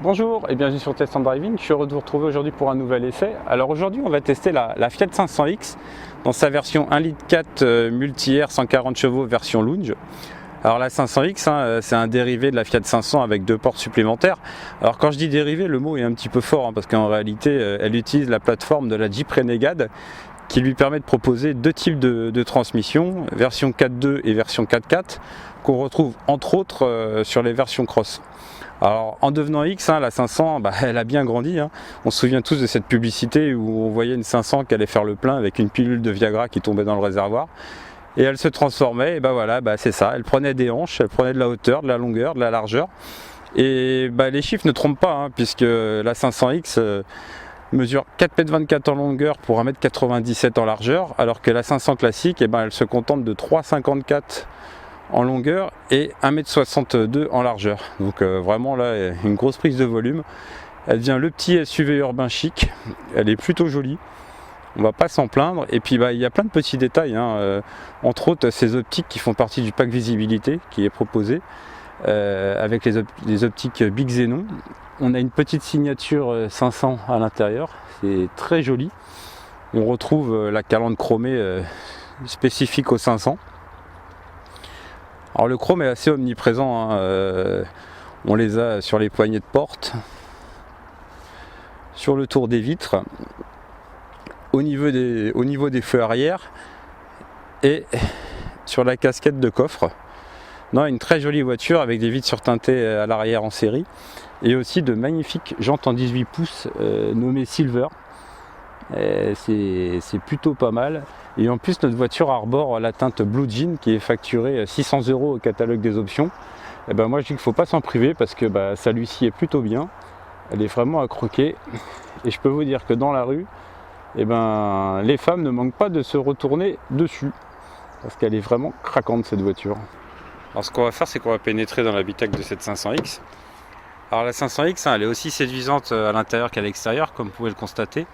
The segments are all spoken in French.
Bonjour et bienvenue sur Test and Driving. Je suis heureux de vous retrouver aujourd'hui pour un nouvel essai. Alors aujourd'hui on va tester la Fiat 500X dans sa version 1,4 litre multi-air 140 chevaux version lounge. Alors la 500X, c'est un dérivé de la Fiat 500 avec 2 portes supplémentaires. Alors quand je dis dérivé, le mot est un petit peu fort parce qu'en réalité elle utilise la plateforme de la Jeep Renegade qui lui permet de proposer deux types de transmission, version 4.2 et version 4.4, qu'on retrouve entre autres sur les versions cross. Alors en devenant X, la 500, elle a bien grandi. On se souvient tous de cette publicité où on voyait une 500 qui allait faire le plein avec une pilule de Viagra qui tombait dans le réservoir. Et elle se transformait, et voilà, c'est ça. Elle prenait des hanches, elle prenait de la hauteur, de la longueur, de la largeur. Et les chiffres ne trompent pas, puisque la 500X mesure 4,24 m en longueur pour 1,97 m en largeur, alors que la 500 classique, elle se contente de 3,54 m en longueur et 1,62 m en largeur. Donc vraiment là, une grosse prise de volume. Elle devient le petit SUV urbain chic. Elle est plutôt jolie. On va pas s'en plaindre. Et puis il y a plein de petits détails. Entre autres, ces optiques qui font partie du pack visibilité qui est proposé avec les optiques Big Xenon. On a une petite signature 500 à l'intérieur. C'est très joli. On retrouve la calandre chromée spécifique au 500. Alors le chrome est assez omniprésent, on les a sur les poignées de porte, sur le tour des vitres, au niveau des feux arrière et sur la casquette de coffre. Non, une très jolie voiture avec des vitres surteintées à l'arrière en série et aussi de magnifiques jantes en 18 pouces nommées Silver. C'est plutôt pas mal. Et en plus notre voiture arbore la teinte Blue Jean qui est facturée 600 € au catalogue des options. Et moi je dis qu'il ne faut pas s'en priver parce que ça lui sied plutôt bien. Elle est vraiment à croquer. Et je peux vous dire que dans la rue, les femmes ne manquent pas de se retourner dessus. Parce qu'elle est vraiment craquante cette voiture. Alors ce qu'on va faire, c'est qu'on va pénétrer dans l'habitacle de cette 500X. Alors la 500X, elle est aussi séduisante à l'intérieur qu'à l'extérieur, comme vous pouvez le constater.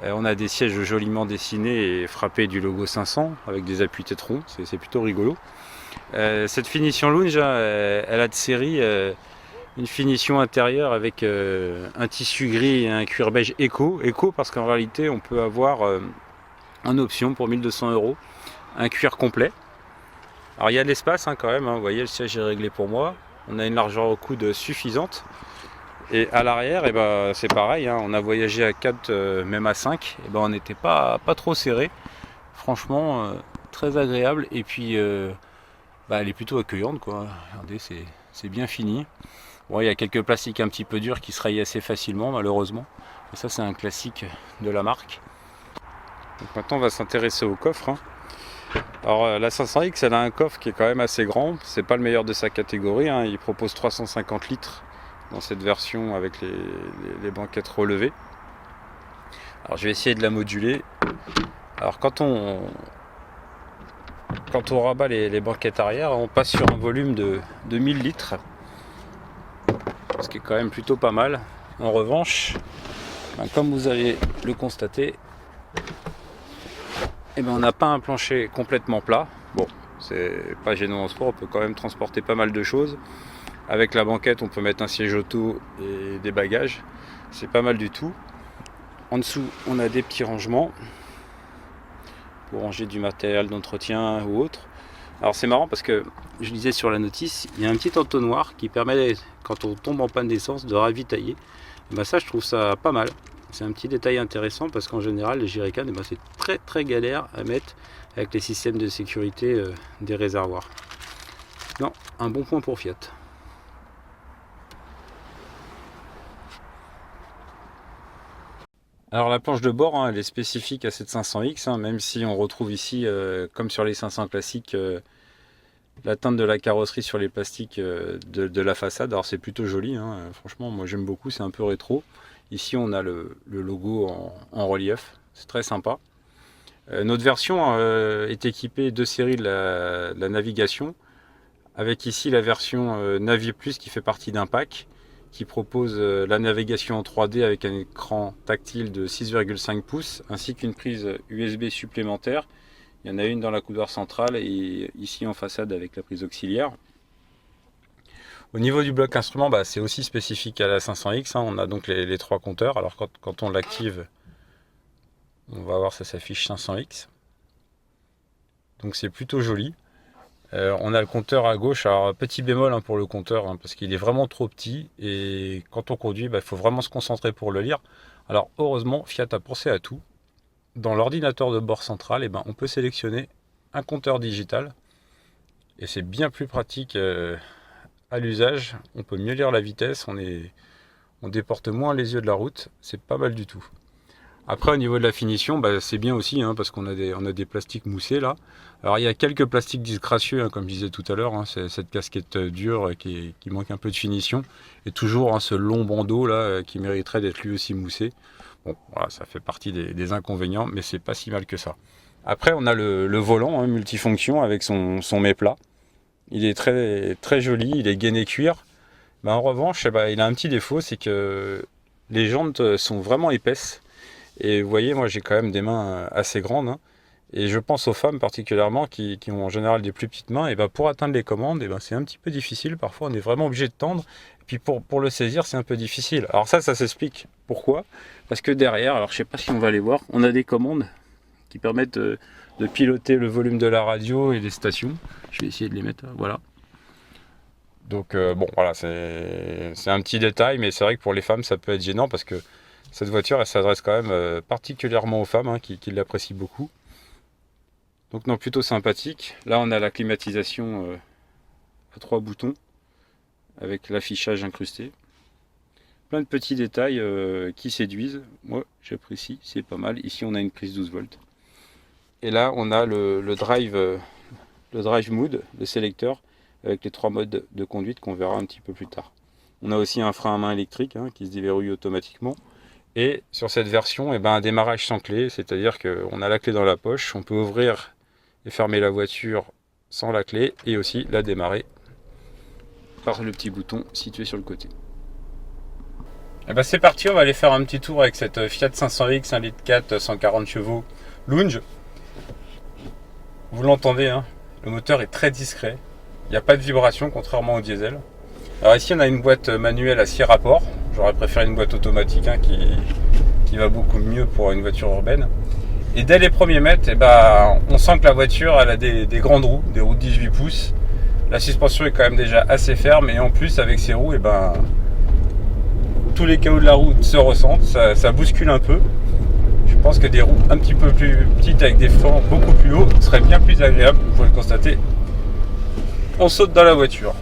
On a des sièges joliment dessinés et frappés du logo 500 avec des appuis tétrons, c'est plutôt rigolo. Cette finition lounge, elle a de série une finition intérieure avec un tissu gris et un cuir beige éco parce qu'en réalité on peut avoir en option pour 1200 € un cuir complet. Alors il y a de l'espace quand même, vous voyez le siège est réglé pour moi, on a une largeur au coude suffisante. Et à l'arrière, c'est pareil, on a voyagé à 4, même à 5, on n'était pas trop serré. Franchement, très agréable. Et puis, elle est plutôt accueillante, quoi. Regardez, c'est bien fini. Bon, il y a quelques plastiques un petit peu durs qui se rayent assez facilement, malheureusement. Et ça, c'est un classique de la marque. Donc maintenant, on va s'intéresser au coffre. Alors, la 500X, elle a un coffre qui est quand même assez grand. C'est pas le meilleur de sa catégorie. Il propose 350 litres. Dans cette version avec les banquettes relevées. Alors je vais essayer de la moduler. Alors quand on rabat les banquettes arrière, on passe sur un volume de 1000 litres. Ce qui est quand même plutôt pas mal. En revanche, comme vous allez le constater, on n'a pas un plancher complètement plat. Bon, c'est pas gênant en sport, on peut quand même transporter pas mal de choses. Avec la banquette, on peut mettre un siège auto et des bagages. C'est pas mal du tout. En dessous, on a des petits rangements pour ranger du matériel d'entretien ou autre. Alors c'est marrant parce que je lisais sur la notice, il y a un petit entonnoir qui permet, quand on tombe en panne d'essence, de ravitailler. Ça, je trouve ça pas mal. C'est un petit détail intéressant parce qu'en général, les jerrycans, c'est très très galère à mettre avec les systèmes de sécurité des réservoirs. Non, un bon point pour Fiat. Alors la planche de bord, elle est spécifique à cette 500X, même si on retrouve ici, comme sur les 500 classiques, la teinte de la carrosserie sur les plastiques de la façade. Alors c'est plutôt joli, franchement moi j'aime beaucoup, c'est un peu rétro. Ici on a le logo en relief, c'est très sympa. Notre version est équipée de séries de la navigation, avec ici la version Navi Plus qui fait partie d'un pack, qui propose la navigation en 3D avec un écran tactile de 6,5 pouces ainsi qu'une prise USB supplémentaire. Il y en a une dans la coudoir centrale et ici en façade avec la prise auxiliaire. Au niveau du bloc instrument, bah, c'est aussi spécifique à la 500X. On a donc les trois compteurs. Alors quand on l'active, on va voir ça s'affiche 500X. Donc c'est plutôt joli. On a le compteur à gauche. Alors petit bémol pour le compteur, parce qu'il est vraiment trop petit. Et quand on conduit, il faut vraiment se concentrer pour le lire. Alors heureusement, Fiat a pensé à tout. Dans l'ordinateur de bord central, on peut sélectionner un compteur digital. Et c'est bien plus pratique à l'usage. On peut mieux lire la vitesse, on déporte moins les yeux de la route. C'est pas mal du tout. Après, au niveau de la finition, c'est bien aussi, parce qu'on a des plastiques moussés là. Alors il y a quelques plastiques disgracieux, comme je disais tout à l'heure, c'est cette casquette dure qui manque un peu de finition. Et toujours ce long bandeau là qui mériterait d'être lui aussi moussé. Bon, voilà, ça fait partie des inconvénients, mais c'est pas si mal que ça. Après, on a le volant multifonction avec son mets-plat. Il est très, très joli, il est gainé cuir. En revanche, il a un petit défaut, c'est que les jantes sont vraiment épaisses. Et vous voyez, moi j'ai quand même des mains assez grandes. Et je pense aux femmes particulièrement qui ont en général des plus petites mains. Et pour atteindre les commandes, c'est un petit peu difficile. Parfois, on est vraiment obligé de tendre. Et puis pour le saisir, c'est un peu difficile. Alors ça s'explique. Pourquoi ? Parce que derrière, alors je sais pas si on va les voir, on a des commandes qui permettent de piloter le volume de la radio et des stations. Je vais essayer de les mettre, voilà. Donc voilà, c'est un petit détail, mais c'est vrai que pour les femmes, ça peut être gênant parce que cette voiture, elle s'adresse quand même particulièrement aux femmes qui l'apprécient beaucoup. Donc non, plutôt sympathique. Là, on a la climatisation à 3 boutons avec l'affichage incrusté. Plein de petits détails qui séduisent. Moi, j'apprécie, c'est pas mal. Ici, on a une prise 12 volts. Et là, on a le drive mood, le sélecteur, avec les 3 modes de conduite qu'on verra un petit peu plus tard. On a aussi un frein à main électrique qui se déverrouille automatiquement. Et sur cette version, un démarrage sans clé, c'est-à-dire qu'on a la clé dans la poche, on peut ouvrir et fermer la voiture sans la clé, et aussi la démarrer par le petit bouton situé sur le côté. C'est parti, on va aller faire un petit tour avec cette Fiat 500X 1,4 litre 140 chevaux Lounge. Vous l'entendez, le moteur est très discret, il n'y a pas de vibration contrairement au diesel. Alors ici on a une boîte manuelle à 6 rapports, j'aurais préféré une boîte automatique qui va beaucoup mieux pour une voiture urbaine. Et dès les premiers mètres, on sent que la voiture elle a des grandes roues, des roues de 18 pouces. La suspension est quand même déjà assez ferme et en plus avec ces roues, tous les chaos de la route se ressentent, ça bouscule un peu. Je pense que des roues un petit peu plus petites avec des freins beaucoup plus hauts seraient bien plus agréables, vous pouvez le constater. On saute dans la voiture.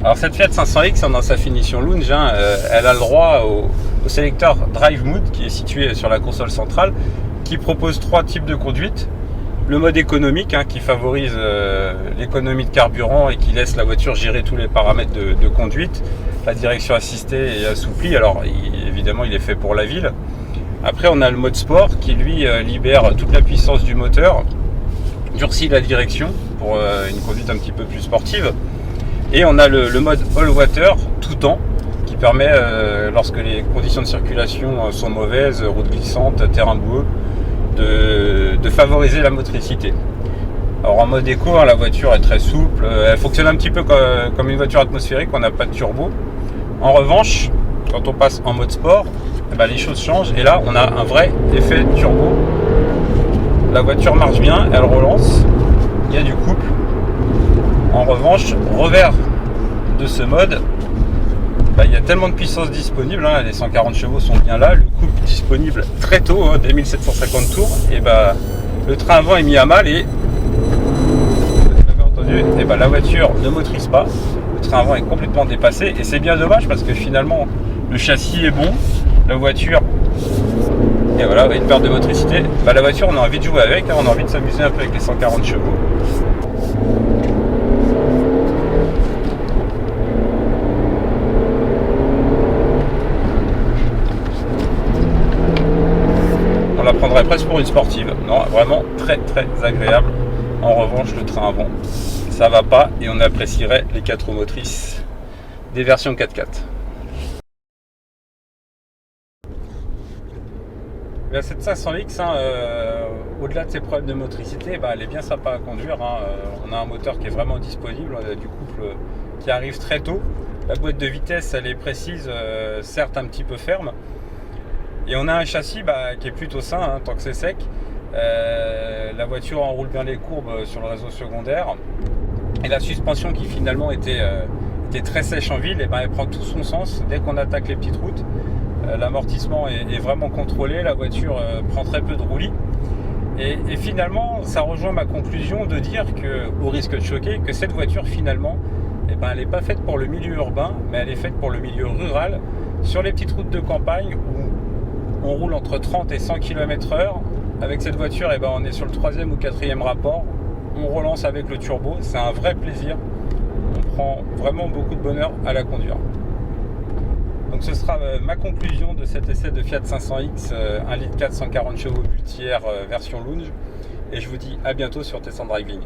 Alors cette Fiat 500X dans sa finition lounge, elle a le droit au sélecteur Drive Mood qui est situé sur la console centrale, qui propose 3 types de conduite. Le mode économique qui favorise l'économie de carburant et qui laisse la voiture gérer tous les paramètres de conduite. La direction assistée et assouplie, alors évidemment il est fait pour la ville. Après on a le mode sport qui lui libère toute la puissance du moteur, durcit la direction pour une conduite un petit peu plus sportive. Et on a le mode all water tout temps qui permet, lorsque les conditions de circulation sont mauvaises, route glissante, terrain boueux, de favoriser la motricité. Alors en mode éco, la voiture est très souple, elle fonctionne un petit peu comme une voiture atmosphérique, on n'a pas de turbo. En revanche, quand on passe en mode sport, les choses changent et là on a un vrai effet turbo. La voiture marche bien, elle relance, il y a du couple. En revanche, revers de ce mode, il y a tellement de puissance disponible, les 140 chevaux sont bien là, le couple disponible très tôt, dès 1750 tours, et le train avant est mis à mal et vous l'avez entendu, la voiture ne motorise pas, le train avant est complètement dépassé et c'est bien dommage parce que finalement le châssis est bon, la voiture, et voilà, une perte de motricité, la voiture on a envie de jouer avec, on a envie de s'amuser un peu avec les 140 chevaux. On la prendrait presque pour une sportive. Non, vraiment très très agréable. En revanche, le train avant, ça va pas et on apprécierait les 4 roues motrices des versions 4x4. Cette 500X, au-delà de ses problèmes de motricité, elle est bien sympa à conduire. On a un moteur qui est vraiment disponible, on a du couple qui arrive très tôt. La boîte de vitesse, elle est précise, certes un petit peu ferme. Et on a un châssis qui est plutôt sain, hein, tant que c'est sec. La voiture enroule bien les courbes sur le réseau secondaire. Et la suspension qui finalement était très sèche en ville, elle prend tout son sens dès qu'on attaque les petites routes. L'amortissement est vraiment contrôlé, la voiture prend très peu de roulis. Et finalement, ça rejoint ma conclusion de dire que, au risque de choquer, que cette voiture finalement, elle n'est pas faite pour le milieu urbain, mais elle est faite pour le milieu rural, sur les petites routes de campagne où on roule entre 30 et 100 km/h. Avec cette voiture, on est sur le 3e ou 4e rapport. On relance avec le turbo, c'est un vrai plaisir. On prend vraiment beaucoup de bonheur à la conduire. Donc ce sera ma conclusion de cet essai de Fiat 500X 1,4 litre 140 chevaux multi-air version lounge. Et je vous dis à bientôt sur Test & Driving.